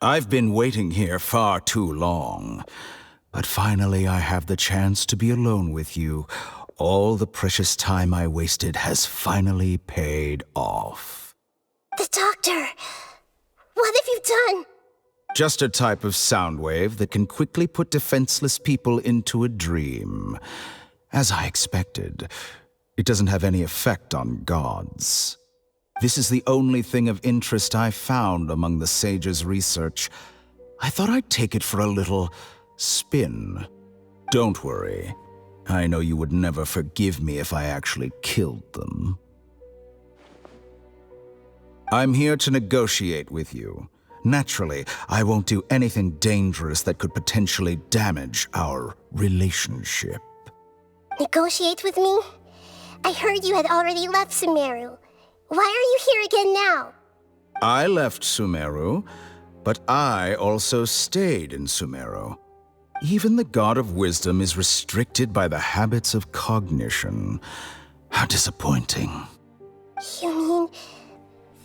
I've been waiting here far too long. But finally I have the chance to be alone with you. All the precious time I wasted has finally paid off. The doctor! What have you done? Just a type of sound wave that can quickly put defenseless people into a dream. As I expected, it doesn't have any effect on gods. This is the only thing of interest I found among the sage's research. I thought I'd take it for a little spin. Don't worry. I know you would never forgive me if I actually killed them. I'm here to negotiate with you. Naturally, I won't do anything dangerous that could potentially damage our relationship. Negotiate with me? I heard you had already left Sumeru. Why are you here again now? I left Sumeru, but I also stayed in Sumeru. Even the God of Wisdom is restricted by the habits of cognition. How disappointing. You mean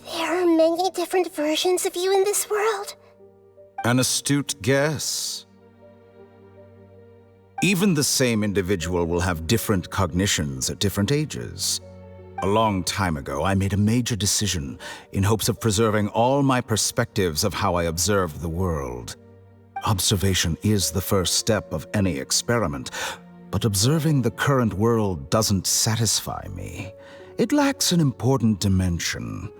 there are many different versions of you in this world? An astute guess. Even the same individual will have different cognitions at different ages. A long time ago, I made a major decision in hopes of preserving all my perspectives of how I observed the world. Observation is the first step of any experiment, but observing the current world doesn't satisfy me. It lacks an important dimension,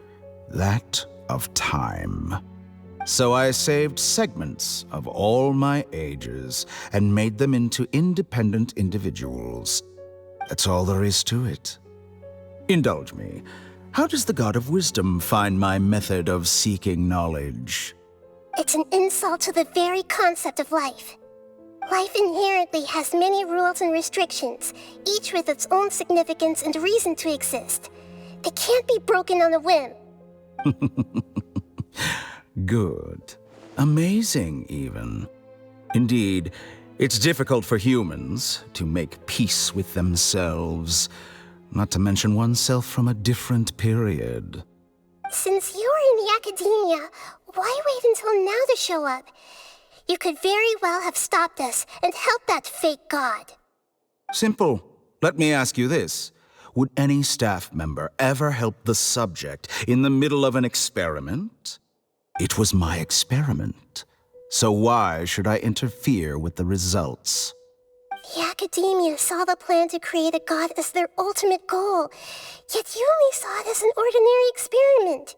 that of time. So I saved segments of all my ages and made them into independent individuals. That's all there is to it. Indulge me. How does the God of Wisdom find my method of seeking knowledge? It's an insult to the very concept of life. Life inherently has many rules and restrictions, each with its own significance and reason to exist. They can't be broken on a whim. Good. Amazing, even. Indeed, it's difficult for humans to make peace with themselves, not to mention oneself from a different period. Since you're in the academia, why wait until now to show up? You could very well have stopped us and helped that fake god. Simple. Let me ask you this. Would any staff member ever help the subject in the middle of an experiment? It was my experiment. So why should I interfere with the results? The academia saw the plan to create a god as their ultimate goal, yet you only saw it as an ordinary experiment.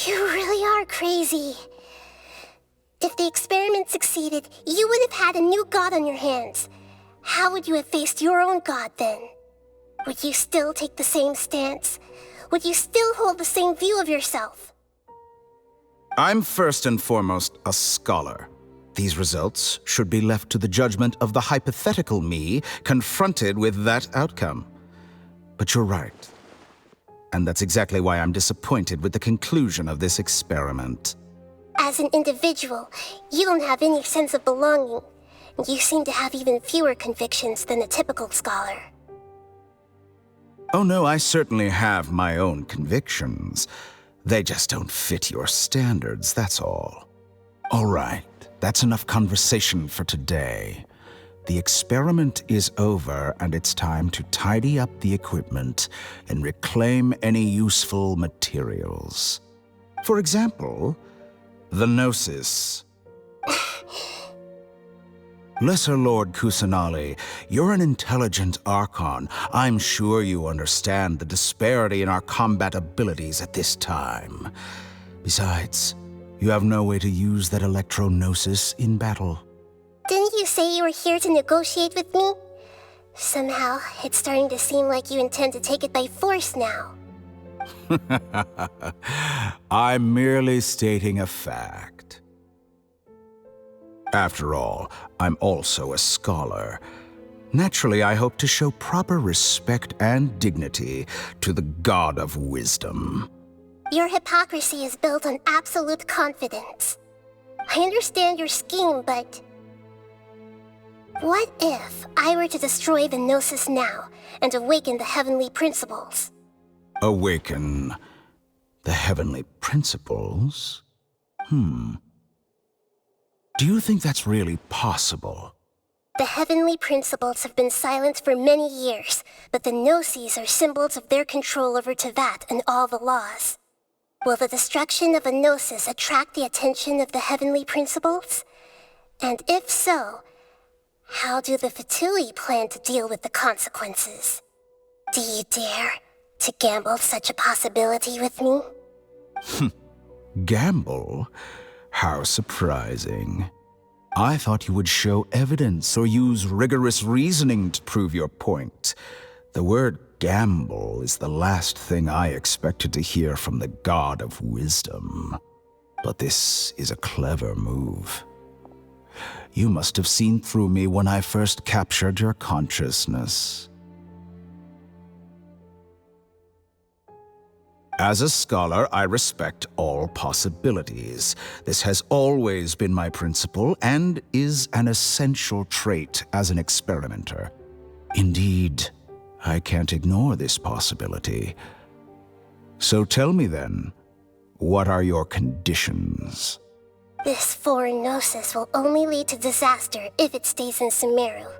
You really are crazy. If the experiment succeeded, you would have had a new god on your hands. How would you have faced your own god then? Would you still take the same stance? Would you still hold the same view of yourself? I'm first and foremost a scholar. These results should be left to the judgment of the hypothetical me confronted with that outcome. But you're right. And that's exactly why I'm disappointed with the conclusion of this experiment. As an individual, you don't have any sense of belonging. You seem to have even fewer convictions than a typical scholar. Oh no, I certainly have my own convictions. They just don't fit your standards, that's all. All right, that's enough conversation for today. The experiment is over, and it's time to tidy up the equipment and reclaim any useful materials. For example, the gnosis. Lesser Lord Kusanali, you're an intelligent Archon. I'm sure you understand the disparity in our combat abilities at this time. Besides, you have no way to use that electro-gnosis in battle. Didn't you say you were here to negotiate with me? Somehow, it's starting to seem like you intend to take it by force now. I'm merely stating a fact. After all, I'm also a scholar. Naturally, I hope to show proper respect and dignity to the God of Wisdom. Your hypocrisy is built on absolute confidence. I understand your scheme, but... what if I were to destroy the Gnosis now and awaken the heavenly principles? Awaken the heavenly principles? Do you think that's really possible? The heavenly principles have been silent for many years, but the Gnoses are symbols of their control over Tevat and all the laws. Will the destruction of a gnosis attract the attention of the heavenly principles? And if so, how do the Fatui plan to deal with the consequences? Do you dare to gamble such a possibility with me? Gamble? How surprising. I thought you would show evidence or use rigorous reasoning to prove your point. The word gamble is the last thing I expected to hear from the god of wisdom. But this is a clever move. You must have seen through me when I first captured your consciousness. As a scholar, I respect all possibilities. This has always been my principle and is an essential trait as an experimenter. Indeed, I can't ignore this possibility. So tell me then, what are your conditions? This foreign gnosis will only lead to disaster if it stays in Sumeru.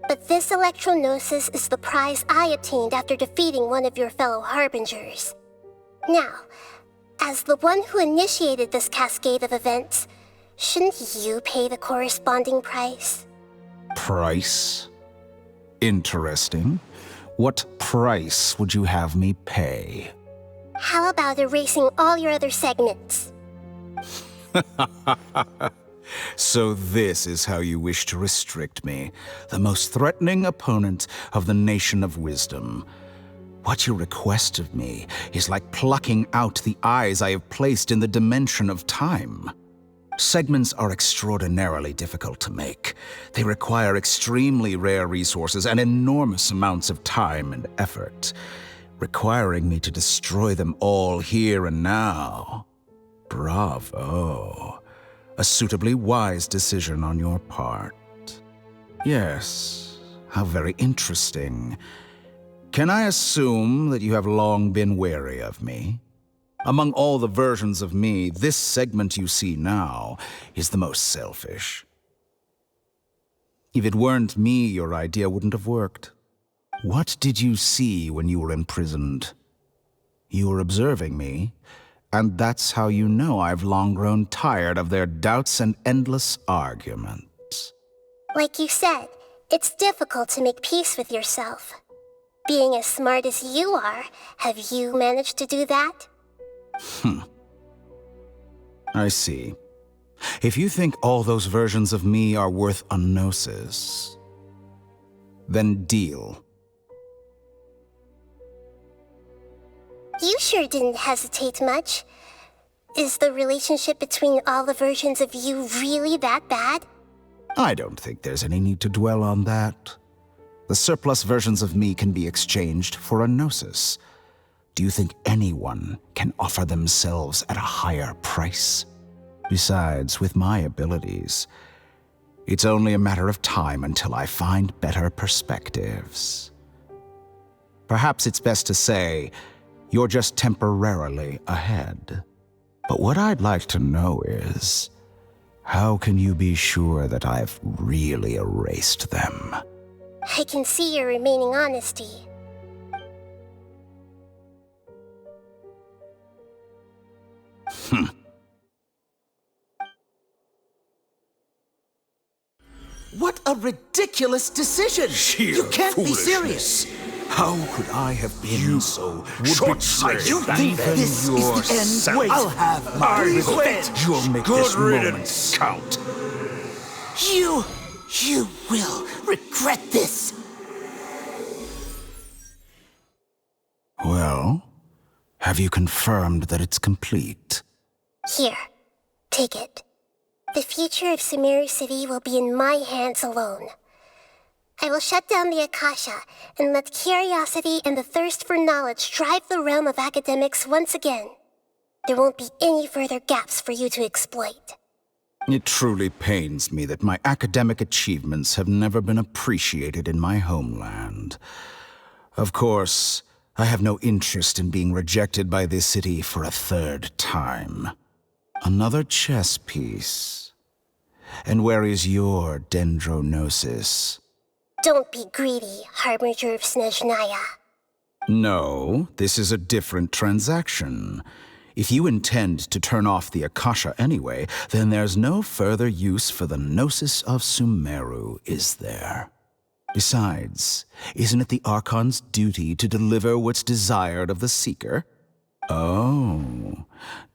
But this electro-gnosis is the prize I obtained after defeating one of your fellow harbingers. Now, as the one who initiated this cascade of events, shouldn't you pay the corresponding price? Price? Interesting. What price would you have me pay? How about erasing all your other segments? So this is how you wish to restrict me, the most threatening opponent of the Nation of Wisdom. What you request of me is like plucking out the eyes I have placed in the dimension of time. Segments are extraordinarily difficult to make. They require extremely rare resources and enormous amounts of time and effort, requiring me to destroy them all here and now. Bravo. A suitably wise decision on your part. Yes, how very interesting. Can I assume that you have long been wary of me? Among all the versions of me, this segment you see now is the most selfish. If it weren't me, your idea wouldn't have worked. What did you see when you were imprisoned? You were observing me, and that's how you know I've long grown tired of their doubts and endless arguments. Like you said, it's difficult to make peace with yourself. Being as smart as you are, have you managed to do that? I see. If you think all those versions of me are worth a gnosis, then deal. You sure didn't hesitate much. Is the relationship between all the versions of you really that bad? I don't think there's any need to dwell on that. The surplus versions of me can be exchanged for a gnosis. Do you think anyone can offer themselves at a higher price? Besides, with my abilities, it's only a matter of time until I find better perspectives. Perhaps it's best to say, you're just temporarily ahead. But what I'd like to know is, how can you be sure that I've really erased them? I can see your remaining honesty. What a ridiculous decision! Sheer You can't be serious! How could I have been so short-sighted? You think this is the end? I'll have my revenge! You'll make this moment count. You will regret this! Well, have you confirmed that it's complete? Here, take it. The future of Sumeru City will be in my hands alone. I will shut down the Akasha and let curiosity and the thirst for knowledge drive the realm of academics once again. There won't be any further gaps for you to exploit. It truly pains me that my academic achievements have never been appreciated in my homeland. Of course, I have no interest in being rejected by this city for a third time. Another chess piece. And where is your dendrognosis? Don't be greedy, Harbinger of Snezhnaya. No, this is a different transaction. If you intend to turn off the Akasha anyway, then there's no further use for the gnosis of Sumeru, is there? Besides, isn't it the Archon's duty to deliver what's desired of the Seeker? Oh,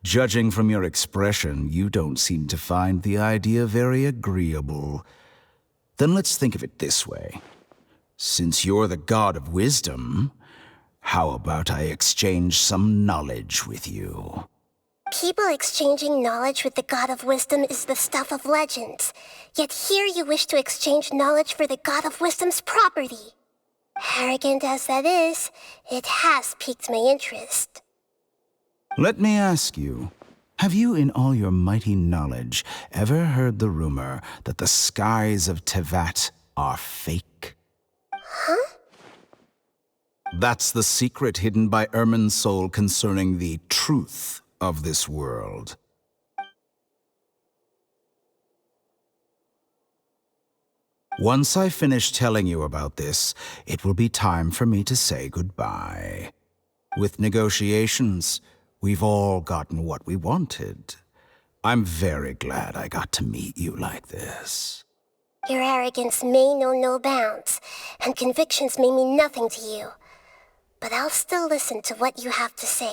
judging from your expression, you don't seem to find the idea very agreeable. Then let's think of it this way. Since you're the god of wisdom, how about I exchange some knowledge with you? People exchanging knowledge with the god of wisdom is the stuff of legends. Yet here you wish to exchange knowledge for the god of wisdom's property. Arrogant as that is, it has piqued my interest. Let me ask you, have you in all your mighty knowledge ever heard the rumor that the skies of Tevat are fake? Huh? That's the secret hidden by Ermin's soul concerning the truth of this world. Once I finish telling you about this, it will be time for me to say goodbye. With negotiations, we've all gotten what we wanted. I'm very glad I got to meet you like this. Your arrogance may know no bounds, and convictions may mean nothing to you. But I'll still listen to what you have to say.